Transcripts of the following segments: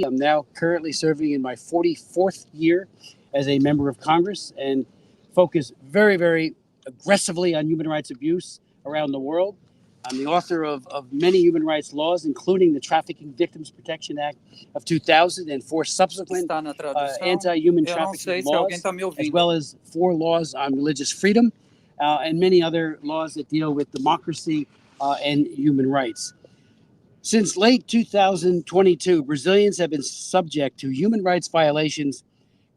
I'm now currently serving in my 44th year as a member of Congress and focus very, very aggressively on human rights abuse around the world. I'm the author of many human rights laws, including the Trafficking Victims Protection Act of 2000 and 4 subsequent anti-human trafficking laws, as well as 4 laws on religious freedom and many other laws that deal with democracy and human rights. Since late 2022, Brazilians have been subject to human rights violations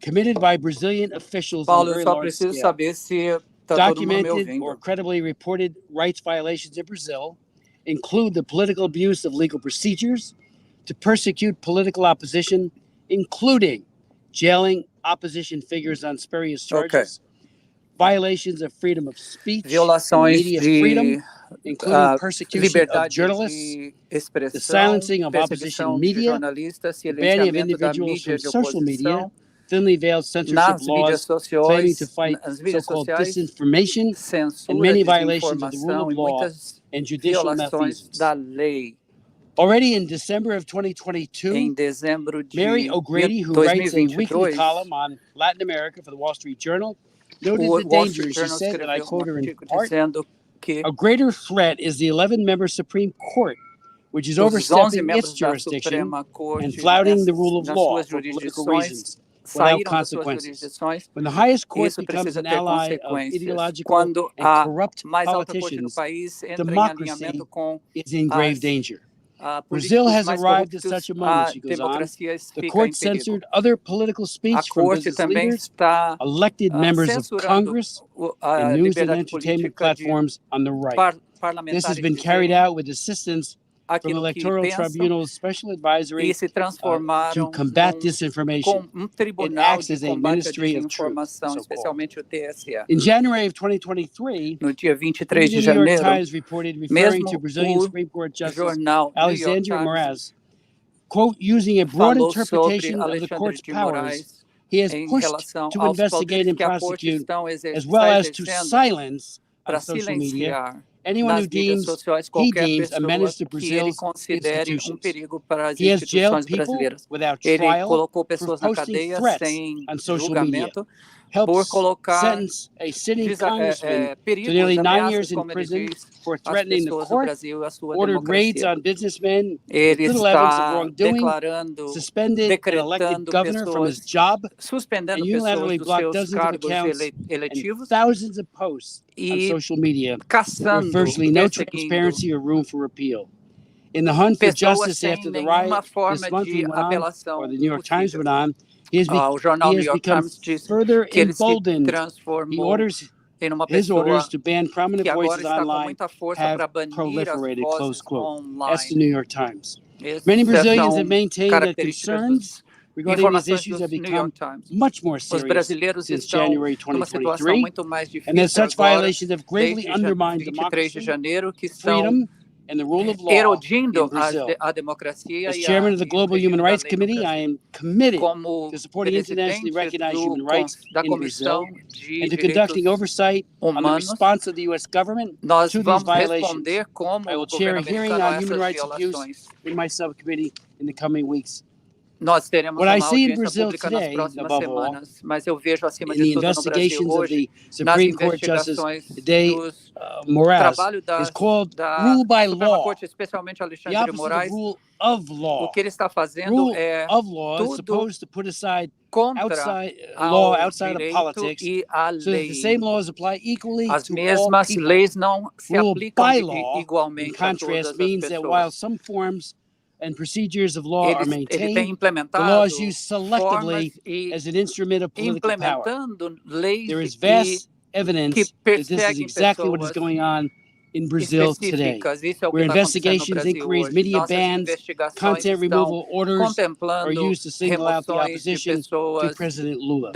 committed by Brazilian officials on a very large scale. Documented or credibly reported rights violations in Brazil include the political abuse of legal procedures to persecute political opposition, including jailing opposition figures on spurious charges, violations of freedom of speech, media freedom, including persecution of journalists, the silencing of opposition media, the banning of individuals from social media, thinly veiled censorship laws claiming to fight so-called disinformation, and many violations of the rule of law and judicial malfeasance. Already in December of 2022, Mary O'Grady, who writes a weekly column on Latin America for the Wall Street Journal, noted the danger, and she said, and I quote her in part, "A greater threat is the 11-member Supreme Court, which is overstepping its jurisdiction and flouting the rule of law for political reasons, without consequences. When the highest court becomes an ally of ideological and corrupt politicians, democracy is in grave danger. Brazil has arrived at such a moment," she goes on. "The court censored other political speech from business leaders, elected members of Congress, and news and entertainment platforms on the right. This has been carried out with assistance from Electoral Tribunal's Special Advisory to combat disinformation. It acts as a ministry of truth, so-called. In January of 2023, the New York Times reported, referring to Brazilian Supreme Court Justice Alexandre Moraes, quote, "Using a broad interpretation of the court's powers, he has pushed to investigate and prosecute, as well as to silence on social media, anyone who he deems a menace to Brazil's institutions. He has jailed people without trial for posting threats on social media, helped sentence a sitting congressman to nearly 9 years in prison for threatening the court, ordered raids on businessmen with little evidence of wrongdoing, suspended an elected governor from his job, and unilaterally blocked dozens of accounts and thousands of posts on social media with virtually no transparency or room for appeal. In the hunt for justice after the riot this month," he went on, or the New York Times went on, he has become further emboldened. He orders his orders to ban prominent voices online have proliferated, close quote. That's the New York Times. Many Brazilians have maintained that concerns regarding these issues have become much more serious since January 2023, and that such violations have greatly undermined democracy, freedom, and the rule of law in Brazil. As chairman of the Global Human Rights Committee, I am committed to supporting internationally recognized human rights in Brazil and to conducting oversight on the response of the U.S. government to these violations. I will chair a hearing on human rights abuse in my subcommittee in the coming weeks. What I see in Brazil today, above all, in the investigations of the Supreme Court Justice Moraes, is called rule by law, the opposite of rule of law. Rule of law is supposed to put aside law outside of politics, so that the same laws apply equally to all people. Rule by law, in contrast, means that while some forms and procedures of law are maintained, the law is used selectively as an instrument of political power. There is vast evidence that this is exactly what is going on in Brazil today, where investigations, inquiries, media bans, content removal orders are used to single out the opposition to President Lula.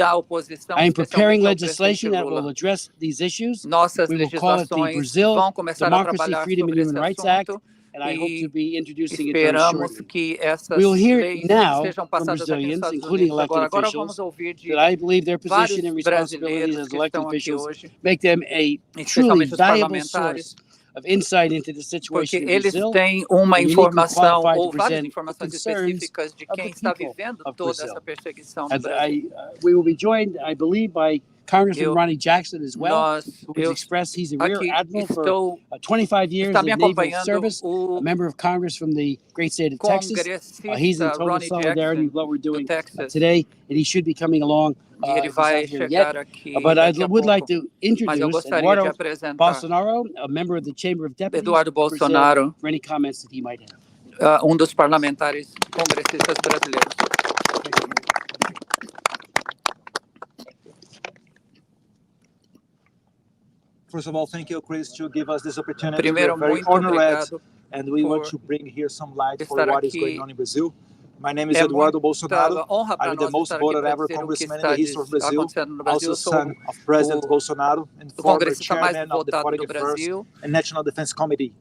I am preparing legislation that will address these issues. We will call it the Brazil Democracy, Freedom, and Human Rights Act, and I hope to be introducing it very shortly. We will hear now from Brazilians, including elected officials, that I believe their position and responsibilities as elected officials make them a truly valuable source of insight into the situation porque in eles Brazil. têm uma uniquely informação qualified to ou várias present informações the concerns específicas de of quem the está people vivendo of toda Brazil. essa perseguição no And Brasil. we will be joined, I believe, by Congressman Ronnie Jackson as well, who has expressed he's a rear Aqui admiral for estou 25 years está of me naval acompanhando service, a o member of Congress from the great state of Texas. He's in congressista total Ronnie solidarity Jackson with what we're do doing Texas today, and he should be coming along. e ele He's not vai here yet, chegar aqui but I daqui a would like pouco. to Mas eu introduce gostaria de Eduardo apresentar Bolsonaro, a member of the Chamber of Deputies, Eduardo of Brazil, Bolsonaro, for any comments that he might have. dos parlamentares congressistas brasileiros. First of all, thank you, Chris, to give us this opportunity. Primeiro, We're very muito honored, obrigado and we want to bring here some light for what is going on in Brazil. My name is Eduardo Bolsonaro. Honra para I'm the nós most estar aqui voted para ever dizer o que congressman in está the history of Brazil, acontecendo no Brasil. also Eu sou son of President Bolsonaro and former congressista mais chairman of the votado do 41st Brasil. and National Defense Committee.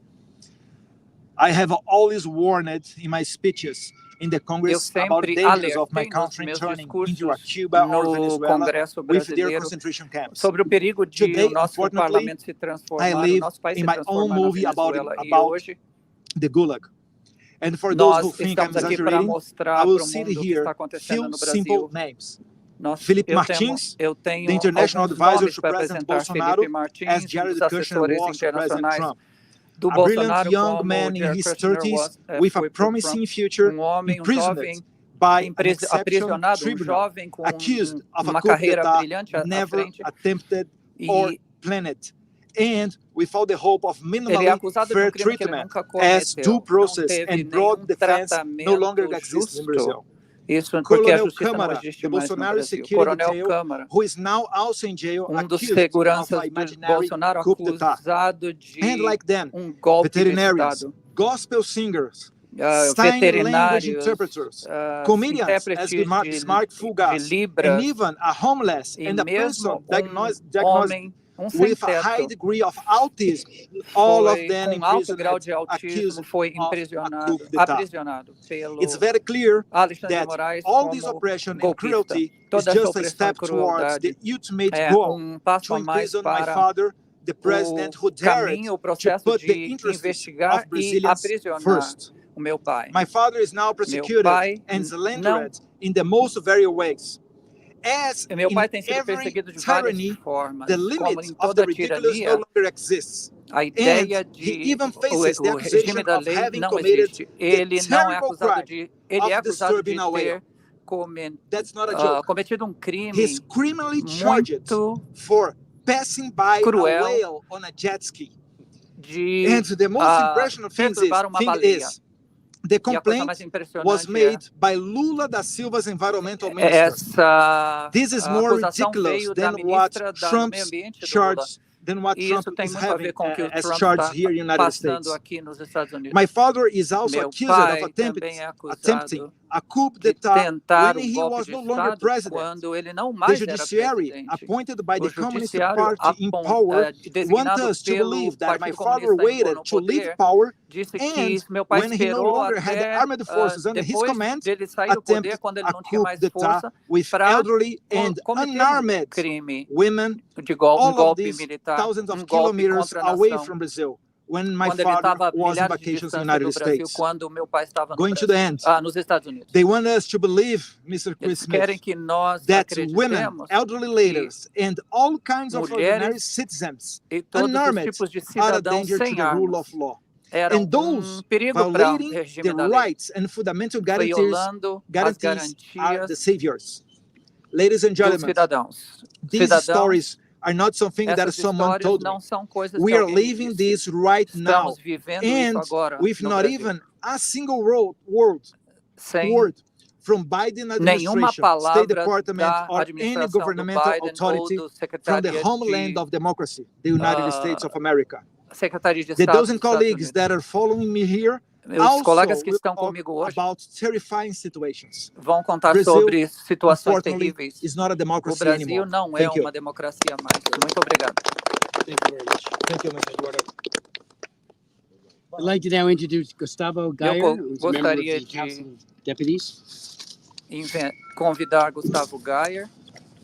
I have always warned in my speeches in the Congress about dangers of my country turning into a Cuba or Venezuela with their concentration camps. Sobre o perigo de Today, o nosso parlamento se transformar, o nosso país se transformar na Venezuela. E hoje the Gulag. And for those who think I'm estamos aqui para exaggerating, mostrar I will para o cite mundo o que here está acontecendo few no simple Brasil. names. Nós, Felipe Martins, eu tenho the international alguns advisor nomes to para President apresentar. Bolsonaro, Felipe Martins, as Jared dos Kushner assessores was to President internacionais Trump. do A Bolsonaro, brilliant young como man in his Kushner 30s with a promising future, imprisoned by an exception tribunal, jovem com accused of a uma coup carreira d'etat brilhante à never frente. attempted or planned, and without the hope of Ele é minimally acusado de fair crime que ele treatment, nunca as cometeu. due process Não teve and broad defense no longer tratamento exists in justo. Brazil. Isso porque a Coronel justiça não Câmara, existe the mais no Bolsonaro Brasil. security Coronel detail, Câmara, who is now also in jail, dos accused seguranças of do imaginary Bolsonaro coup d'etat. acusado de And like them, golpe de veterinarians, Estado. gospel singers, sign language interpreters, comedians as Bismarck Fugas, and even a homeless and a person diagnosed with a high degree of autism, all of them imprisoned, accused of a coup d'etat. It's very clear that all this oppression and cruelty is just a step towards the ultimate goal to imprison my father, the president who dared to put the interests of Brazilians first. My father is now persecuted and slandered in the most various ways. As in every tyranny, the limit of the ridiculous no longer exists. And he even faces the accusation of having committed the terrible crime of disturbing a whale. That's not a joke. He's criminally charged for passing by a whale on a jet ski. And the most impressionable thing is the complaint was made by Lula da Silva's environmental minister. This is more ridiculous than what Trump's charge, than what Trump is having as charged here in the United States. My father is also accused of attempting a coup d'etat when he was no longer president. The judiciary, appointed by the Communist Party in power, want us to believe that my father waited to leave power, and when he no longer had the armed forces under his command, attempted a coup d'etat with elderly and unarmed women, all of these thousands of kilometers away from Brazil. When my father was on vacations in the United States. Going to the end, they want us to believe, Mr. Chris Smith, that women, elderly ladies, and all kinds of ordinary citizens, unarmed, are a danger to the rule of law. And those violating the rights and fundamental guarantees are the saviors. Ladies and gentlemen, these stories are not something that someone told me. We are living this right now, and with not even a single word from Biden administration, State Department, or any governmental authority from the homeland of democracy, the United States of America. The dozen colleagues that are following me here Os colegas que estão comigo hoje vão contar sobre situações terríveis. O Brasil não é uma democracia mais. Muito obrigado. Thank you, Mr. Eduardo. I'd like to now introduce Gustavo Gayer, who's a member of the Council of Deputies. Convidar Gustavo Gayer.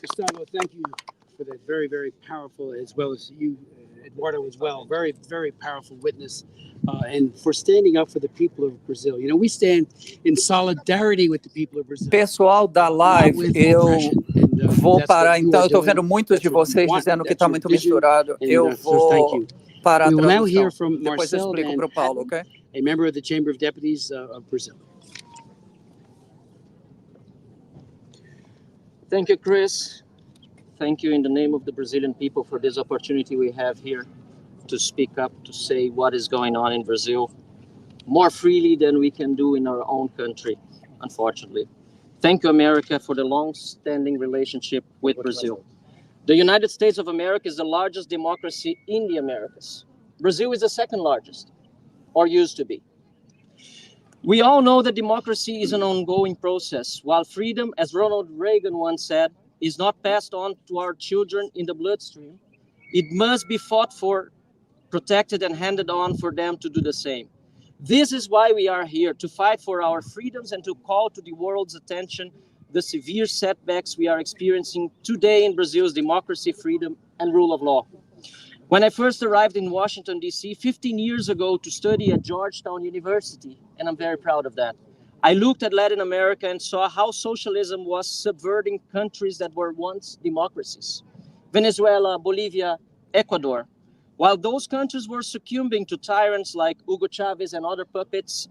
Gustavo, thank you for that very, very powerful, as well as you, Eduardo, as well. Very, very powerful witness, and for standing up for the people of Brazil. You know, we stand in solidarity with the people of Brazil. Pessoal da live, eu vou parar. Então, eu estou vendo muitos de vocês dizendo que está muito misturado. Eu vou parar a tradução. Depois eu explico para o Paulo, ok? A member of the Chamber of Deputies of Brazil. Thank you, Chris. Thank you in the name of the Brazilian people for this opportunity we have here to speak up, to say what is going on in Brazil more freely than we can do in our own country, unfortunately. Thank you, America, for the long-standing relationship with Brazil. The United States of America is the largest democracy in the Americas. Brazil is the second largest, or used to be. We all know that democracy is an ongoing process, while freedom, as Ronald Reagan once said, is not passed on to our children in the bloodstream. It must be fought for, protected, and handed on for them to do the same. This is why we are here, to fight for our freedoms and to call to the world's attention the severe setbacks we are experiencing today in Brazil's democracy, freedom, and rule of law. When I first arrived in Washington, D.C. 15 years ago to study at Georgetown University, and I'm very proud of that, I looked at Latin America and saw how socialism was subverting countries that were once democracies. Venezuela, Bolivia, Ecuador. While those countries were succumbing to tyrants like Hugo Chavez and other puppets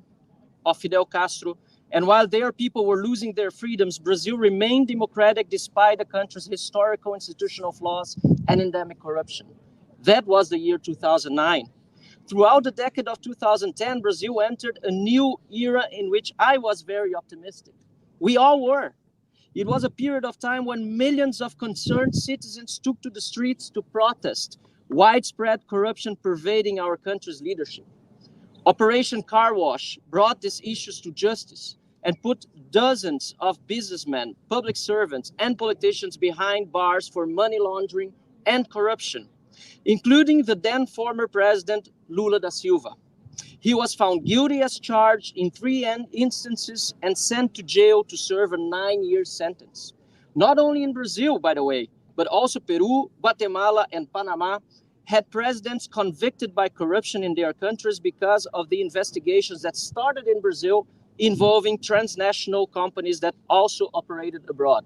of Fidel Castro, and while their people were losing their freedoms, Brazil remained democratic despite the country's historical institutional flaws and endemic corruption. That was the year 2009. Throughout the decade of 2010, Brazil entered a new era in which I was very optimistic. We all were. It was a period of time when millions of concerned citizens took to the streets to protest widespread corruption pervading our country's leadership. Operation Car Wash brought these issues to justice and put dozens of businessmen, public servants, and politicians behind bars for money laundering and corruption, including the then former president Lula da Silva. He was found guilty as charged in 3 instances and sent to jail to serve a 9-year sentence. Not only in Brazil, by the way, but also Peru, Guatemala, and Panama had presidents convicted by corruption in their countries because of the investigations that started in Brazil involving transnational companies that also operated abroad.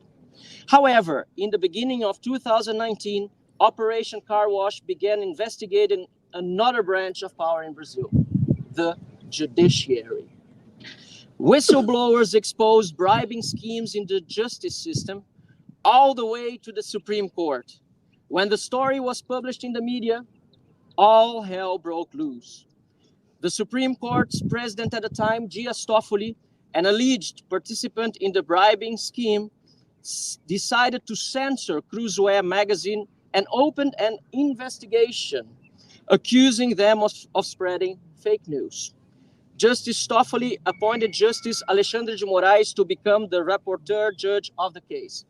However, in the beginning of 2019, Operation Car Wash began investigating another branch of power in Brazil, the judiciary. Whistleblowers exposed bribing schemes in the justice system all the way to the Supreme Court. When the story was published in the media, all hell broke loose. The Supreme Court's president at the time, Dias Toffoli, an alleged participant in the bribing scheme, decided to censor Cruzoé magazine and opened an investigation accusing them of spreading fake news. Justice Toffoli appointed Justice Alexandre de Moraes to become the rapporteur judge of the case.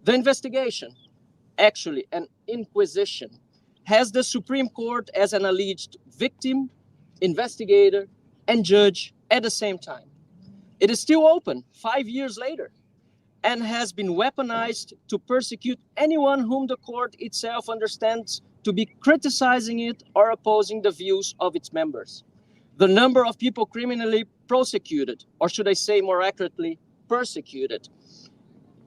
The investigation, actually an inquisition, has the Supreme Court as an alleged victim, investigator, and judge at the same time. It is still open 5 years later and has been weaponized to persecute anyone whom the court itself understands to be criticizing it or opposing the views of its members. The number of people criminally prosecuted, or should I say more accurately, persecuted,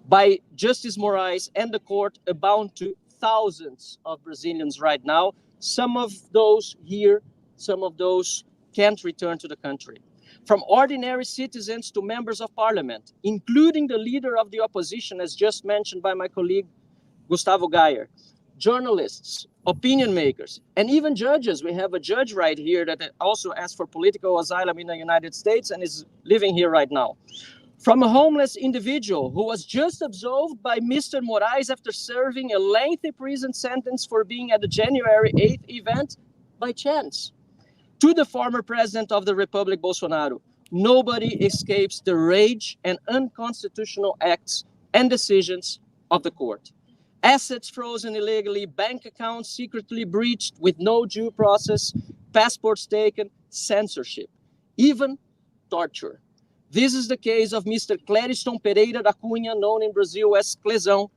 by Justice Moraes and the court amount to thousands of Brazilians right now. Some of those here, some of those can't return to the country. From ordinary citizens to members of parliament, including the leader of the opposition, as just mentioned by my colleague, Gustavo Gayer, journalists, opinion makers, and even judges. We have a judge right here that also asked for political asylum in the United States and is living here right now. From a homeless individual who was just absolved by Mr. Moraes after serving a lengthy prison sentence for being at the January 8th event by chance, to the former president of the Republic, Bolsonaro. Nobody escapes the rage and unconstitutional acts and decisions of the court. Assets frozen illegally, bank accounts secretly breached with no due process, passports taken, censorship, even torture. This is the case of Mr. Clériston Pereira da Cunha, known in Brazil as Clezão,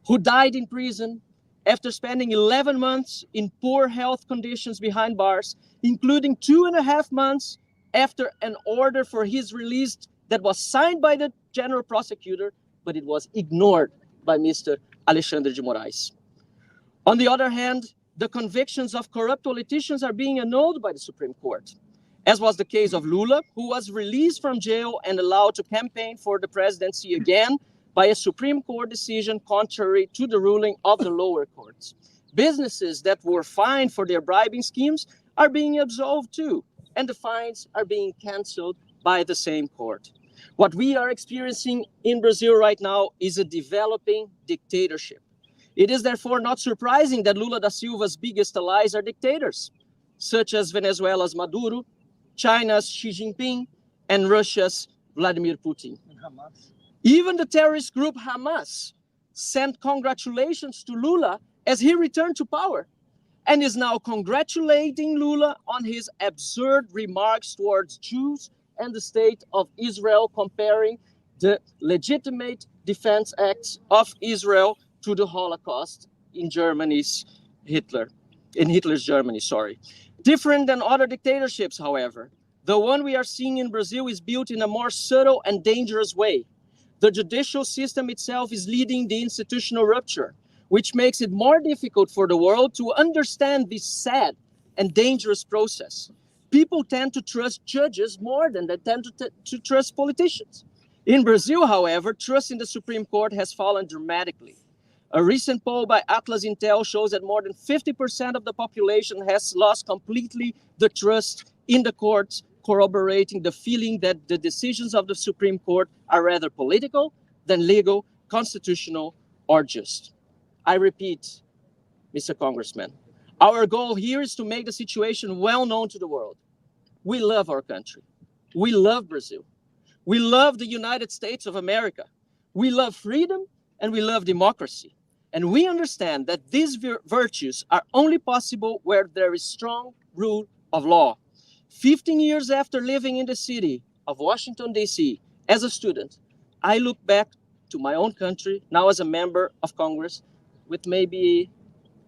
who died in prison after spending 11 months in poor health conditions behind bars, including 2.5 months after an order for his release that was signed by the general prosecutor, but it was ignored by Mr. Alexandre de Moraes. On the other hand, the convictions of corrupt politicians are being annulled by the Supreme Court, as was the case of Lula, who was released from jail and allowed to campaign for the presidency again by a Supreme Court decision contrary to the ruling of the lower courts. Businesses that were fined for their bribing schemes are being absolved too, and the fines are being canceled by the same court. What we are experiencing in Brazil right now is a developing dictatorship. It is therefore not surprising that Lula da Silva's biggest allies are dictators, such as Venezuela's Maduro, China's Xi Jinping, and Russia's Vladimir Putin. Even the terrorist group Hamas sent congratulations to Lula as he returned to power, and is now congratulating Lula on his absurd remarks towards Jews and the state of Israel, comparing the legitimate defense acts of Israel to the Holocaust in Hitler's Germany, sorry. Different than other dictatorships, however, the one we are seeing in Brazil is built in a more subtle and dangerous way. The judicial system itself is leading the institutional rupture, which makes it more difficult for the world to understand this sad and dangerous process. People tend to trust judges more than they tend to trust politicians. In Brazil, however, trust in the Supreme Court has fallen dramatically. A recent poll by Atlas Intel shows that more than 50% of the population has lost completely the trust in the courts, corroborating the feeling that the decisions of the Supreme Court are rather political than legal, constitutional, or just. I repeat, Mr. Congressman, our goal here is to make the situation well known to the world. We love our country. We love Brazil. We love the United States of America. We love freedom and we love democracy. And we understand that these virtues are only possible where there is strong rule of law. 15 years after living in the city of Washington, D.C. as a student, I look back to my own country, now as a member of Congress, with maybe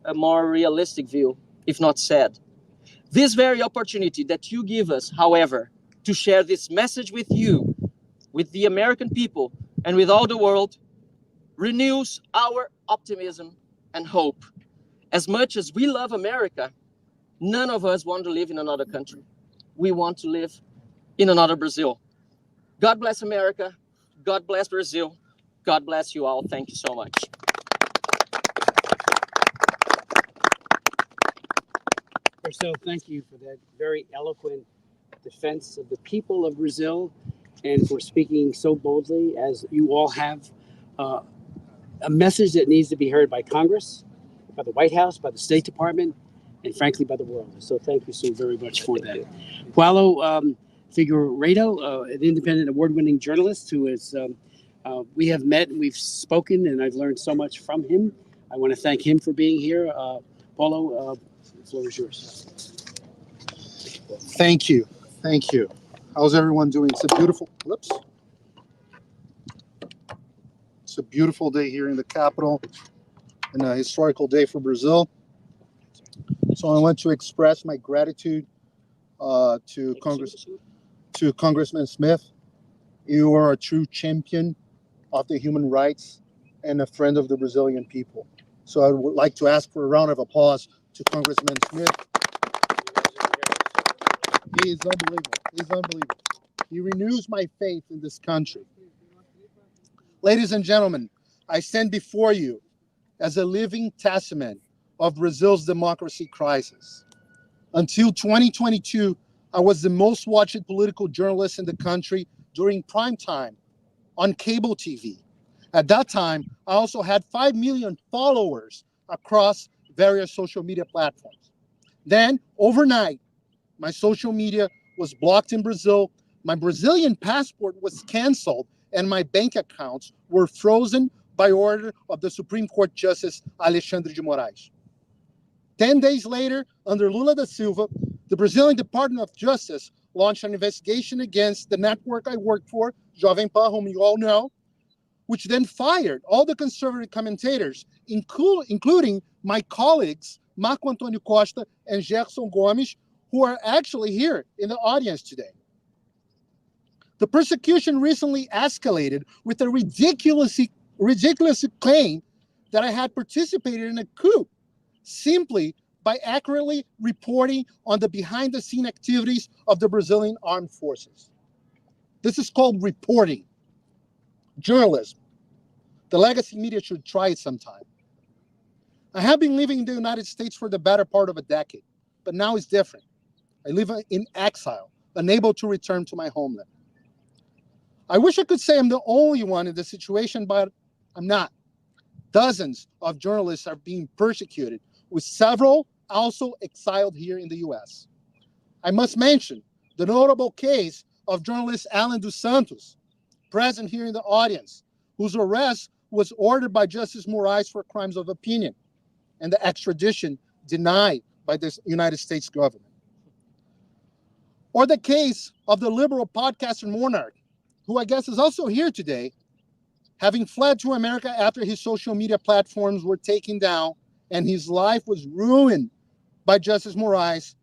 a more realistic view, if not sad. This very opportunity that you give us, however, to share this message with you, with the American people, and with all the world, renews our optimism and hope. As much as we love America, none of us want to live in another country. We want to live in another Brazil. God bless America. God bless Brazil. God bless you all. Thank you so much. Marcel, thank you for that very eloquent defense of the people of Brazil and for speaking so boldly, as you all have, a message that needs to be heard by Congress, by the White House, by the State Department, and frankly, by the world. So thank you so very much for that. Paulo Figueiredo, an independent award-winning journalist who is, we have met and we've spoken, and I've learned so much from him. I want to thank him for being here. Paulo, the floor is yours. Thank you. Thank you. How's everyone doing? It's a beautiful, It's a beautiful day here in the Capitol and a historical day for Brazil. So I want to express my gratitude to Congressman Smith. You are a true champion of the human rights and a friend of the Brazilian people. So I would like to ask for a round of applause to Congressman Smith. He is unbelievable. He's unbelievable. He renews my faith in this country. Ladies and gentlemen, I stand before you as a living testament of Brazil's democracy crisis. Until 2022, I was the most watched political journalist in the country during prime time on cable TV. At that time, I also had 5 million followers across various social media platforms. Then, overnight, my social media was blocked in Brazil, my Brazilian passport was canceled, and my bank accounts were frozen by order of the Supreme Court Justice Alexandre de Moraes. 10 days later, under Lula da Silva, the Brazilian Department of Justice launched an investigation against the network I worked for, Jovem Pan, whom you all know, which then fired all the conservative commentators, including my colleagues, Marco Antônio Costa and Gerson Gomes, who are actually here in the audience today. The persecution recently escalated with a ridiculous claim that I had participated in a coup simply by accurately reporting on the behind-the-scene activities of the Brazilian armed forces. This is called reporting. Journalism. The legacy media should try it sometime. I have been living in the United States for the better part of a decade, but now it's different. I live in exile, unable to return to my homeland. I wish I could say I'm the only one in this situation, but I'm not. Dozens of journalists are being persecuted, with several also exiled here in the US. I must mention the notable case of journalist Alan dos Santos, present here in the audience, whose arrest was ordered by Justice Moraes for crimes of opinion, and the extradition denied by the United States government. Or the case of the liberal podcaster Monarch, who I guess is also here today, having fled to America after his social media platforms were taken down and his life was ruined by Justice Moraes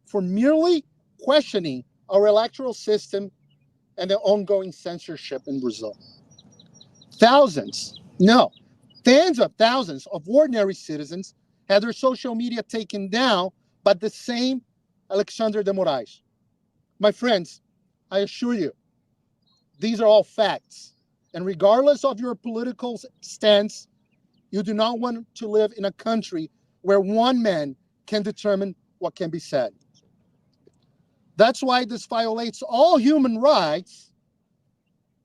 for merely questioning our electoral system and the ongoing censorship in Brazil. Tens of thousands of ordinary citizens had their social media taken down by the same Alexandre de Moraes. My friends, I assure you, these are all facts. And regardless of your political stance, you do not want to live in a country where one man can determine what can be said. That's why this violates all human rights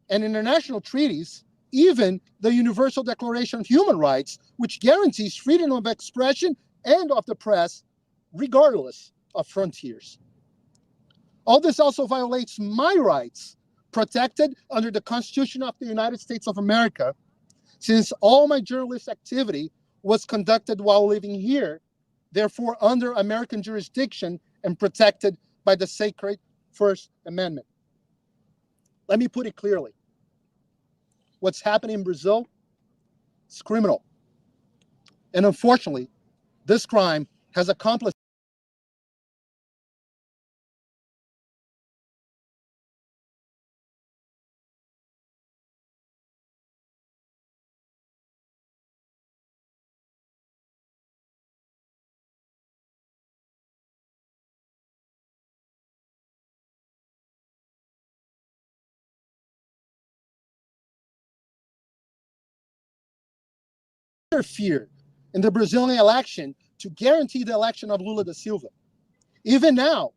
and international treaties, even the Universal Declaration of Human Rights, which guarantees freedom of expression and of the press, regardless of frontiers. All this also violates my rights, protected under the Constitution of the United States of America, since all my journalist activity was conducted while living here, therefore under American jurisdiction and protected by the sacred First Amendment. Let me put it clearly. What's happening in Brazil is criminal. And unfortunately, this crime has accomplished fear in the Brazilian election to guarantee the election of Lula da Silva. Even now,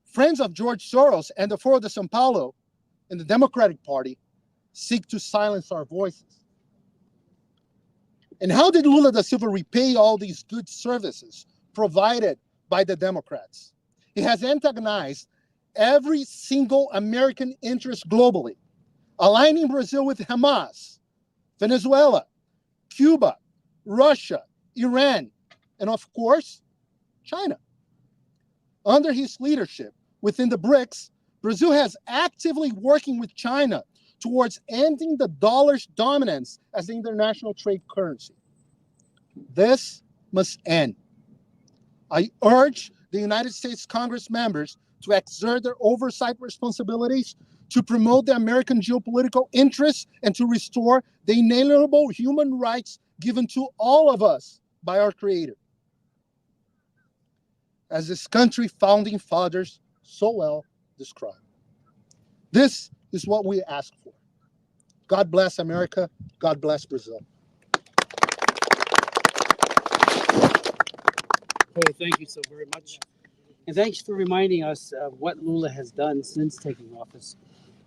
friends of George Soros and the Foro de São Paulo in the Democratic Party seek to silence our voices. And how did Lula da Silva repay all these good services provided by the Democrats? He has antagonized every single American interest globally, aligning Brazil with Hamas, Venezuela, Cuba, Russia, Iran, and of course, China. Under his leadership within the BRICS, Brazil has actively working with China towards ending the dollar's dominance as the international trade currency. This must end. I urge the United States Congress members to exert their oversight responsibilities to promote the American geopolitical interests and to restore the inalienable human rights given to all of us by our Creator. As this country's founding fathers so well described. This is what we ask for. God bless America. God bless Brazil. Okay, thank you so very much. And thanks for reminding us of what Lula has done since taking office.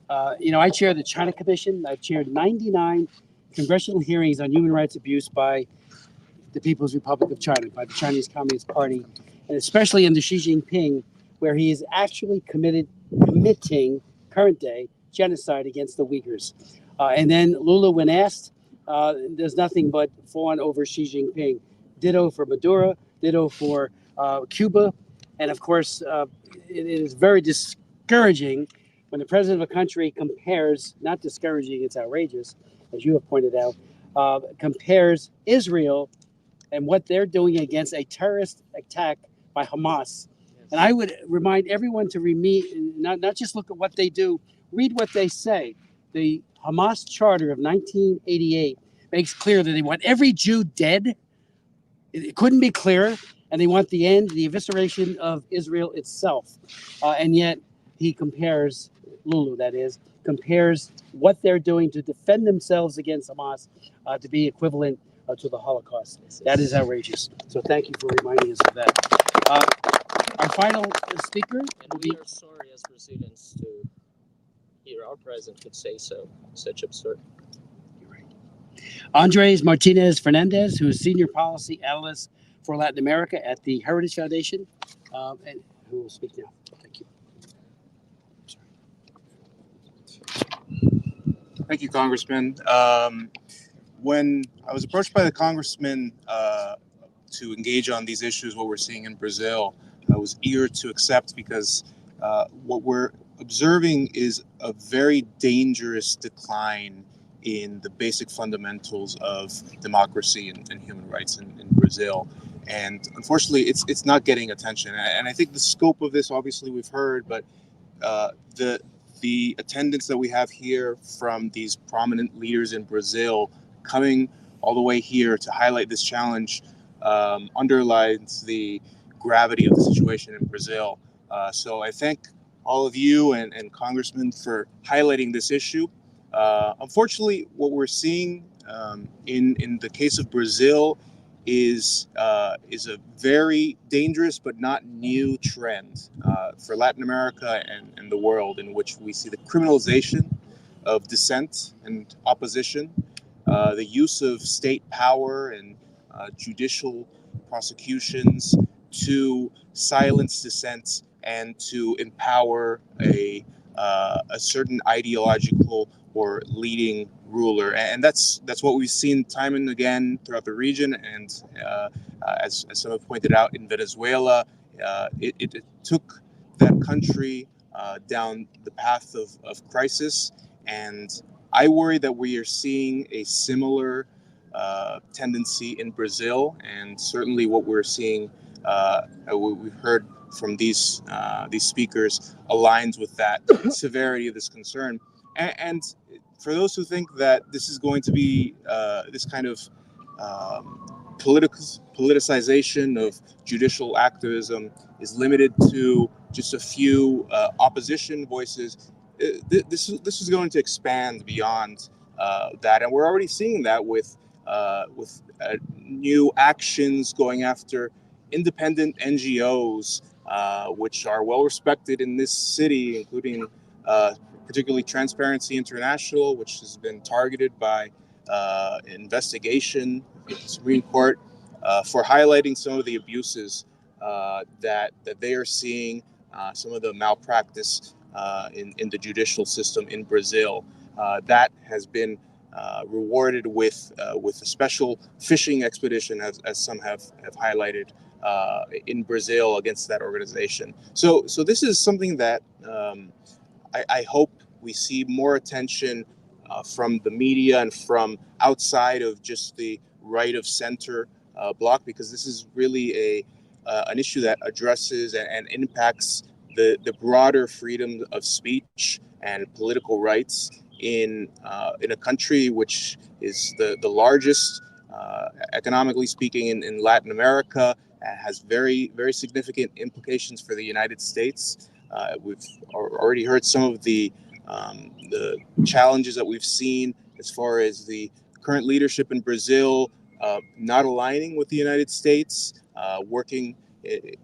I chair the China Commission. I've chaired 99 congressional hearings on human rights abuse by the People's Republic of China, by the Chinese Communist Party, and especially under Xi Jinping, where he is actually committing current day genocide against the Uyghurs. And then Lula, when asked, there's nothing but fawn over Xi Jinping. Ditto for Maduro, ditto for Cuba. And of course, it is very discouraging when the president of a country compares, not discouraging, it's outrageous, as you have pointed out, compares Israel and what they're doing against a terrorist attack by Hamas. Yes. And I would remind everyone to not just look at what they do, read what they say. The Hamas Charter of 1988 makes clear that they want every Jew dead. It couldn't be clearer. And they want the evisceration of Israel itself. And yet he compares, Lulu that is, compares what they're doing to defend themselves against Hamas to be equivalent to the Holocaust. That is outrageous. So thank you for reminding us of that. Our final speaker will be... We are sorry as Brazilians to hear our president could say so. Such absurd. Andres Martinez Fernandez, who is Senior Policy Analyst for Latin America at the Heritage Foundation, and who will speak now. Thank you. Thank you, Congressman. When I was approached by the Congressman to engage on these issues, what we're seeing in Brazil, I was eager to accept because what we're observing is a very dangerous decline in the basic fundamentals of democracy and human rights in Brazil. And unfortunately, it's not getting attention. And I think the scope of this, obviously, we've heard, but the attendance that we have here from these prominent leaders in Brazil coming all the way here to highlight this challenge underlines the gravity of the situation in Brazil. So I thank all of you and Congressman for highlighting this issue. Unfortunately, what we're seeing in the case of Brazil is a very dangerous but not new trend for Latin America and the world, in which we see the criminalization of dissent and opposition, the use of state power and judicial prosecutions to silence dissent and to empower a certain ideological or leading ruler, and that's what we've seen time and again throughout the region. And as some have pointed out, in Venezuela, it took that country down the path of crisis, and I worry that we are seeing a similar tendency in Brazil, and certainly what we're seeing, what we've heard from these speakers, aligns with that severity of this concern. And for those who think that this is going to be this kind of politicization of judicial activism is limited to just a few opposition voices, this is going to expand beyond that, and we're already seeing that with new actions going after independent NGOs, which are well respected in this city, including particularly Transparency International, which has been targeted by investigation in the Supreme Court for highlighting some of the abuses that they are seeing, some of the malpractice in the judicial system in Brazil. That has been rewarded with a special fishing expedition, as some have highlighted, in Brazil against that organization. So this is something that I hope we see more attention from the media and from outside of just the right of center bloc, because this is really an issue that addresses and impacts the broader freedom of speech and political rights in a country which is the largest, economically speaking, in Latin America, has very, very significant implications for the United States. We've already heard some of the challenges that we've seen as far as the current leadership in Brazil not aligning with the United States, working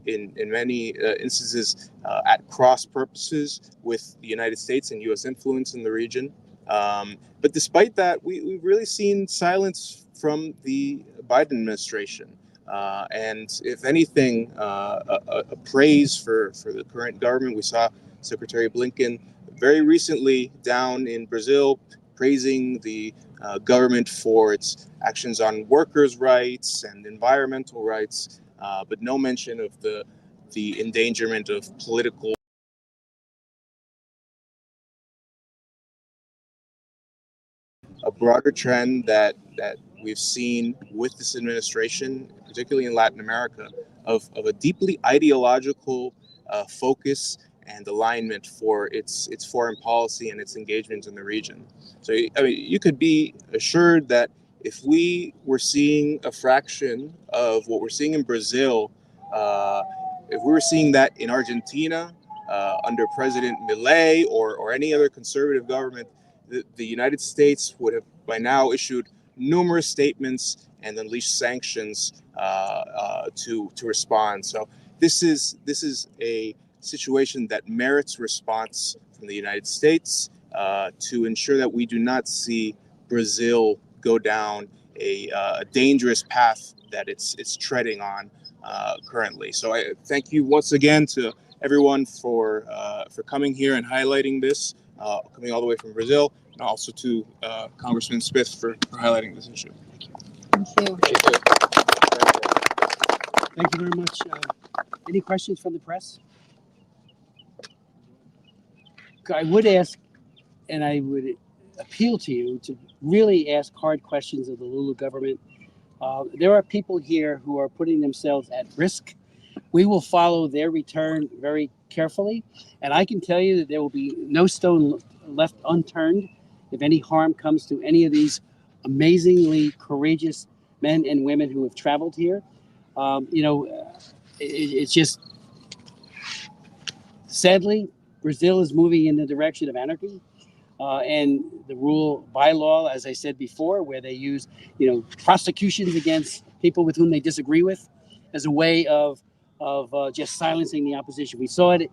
in many instances at cross purposes with the United States and U.S. influence in the region. But despite that, we've really seen silence from the Biden administration. And if anything, a praise for the current government. We saw Secretary Blinken very recently down in Brazil praising the government for its actions on workers' rights and environmental rights, but no mention of the endangerment of political. A broader trend that we've seen with this administration, particularly in Latin America, of a deeply ideological focus and alignment for its foreign policy and its engagement in the region. So, I mean, you could be assured that if we were seeing a fraction of what we're seeing in Brazil, if we were seeing that in Argentina under President Milei or any other conservative government, the United States would have by now issued numerous statements and unleash sanctions to respond. So this is a situation that merits response from the United States to ensure that we do not see Brazil go down a dangerous path that it's treading on currently. So I thank you once again to everyone for coming here and highlighting this, coming all the way from Brazil, and also to Congressman Smith for highlighting this issue. Thank you. Thank you very much. Any questions from the press? I would ask, and I would appeal to you to really ask hard questions of the Lula government. There are people here who are putting themselves at risk. We will follow their return very carefully, and I can tell you that there will be no stone left unturned if any harm comes to any of these amazingly courageous men and women who have traveled here. It's just, sadly, Brazil is moving in the direction of anarchy. And the rule by law, as I said before, where they use, prosecutions against people with whom they disagree with as a way of just silencing the opposition. We saw it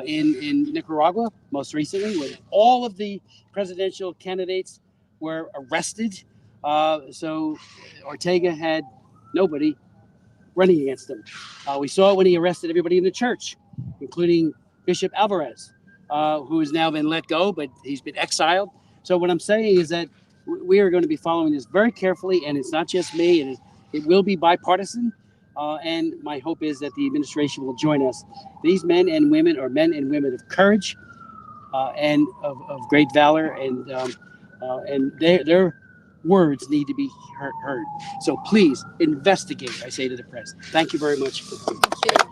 in Nicaragua most recently, when all of the presidential candidates were arrested. So Ortega had nobody running against him. We saw it when he arrested everybody in the church, including Bishop Alvarez, who has now been let go, but he's been exiled. So what I'm saying is that we are going to be following this very carefully, and it's not just me, and it will be bipartisan. And my hope is that the administration will join us. These men and women are men and women of courage and of great valor, and their words need to be heard. So please investigate, I say to the press. Thank you very much. Thank you.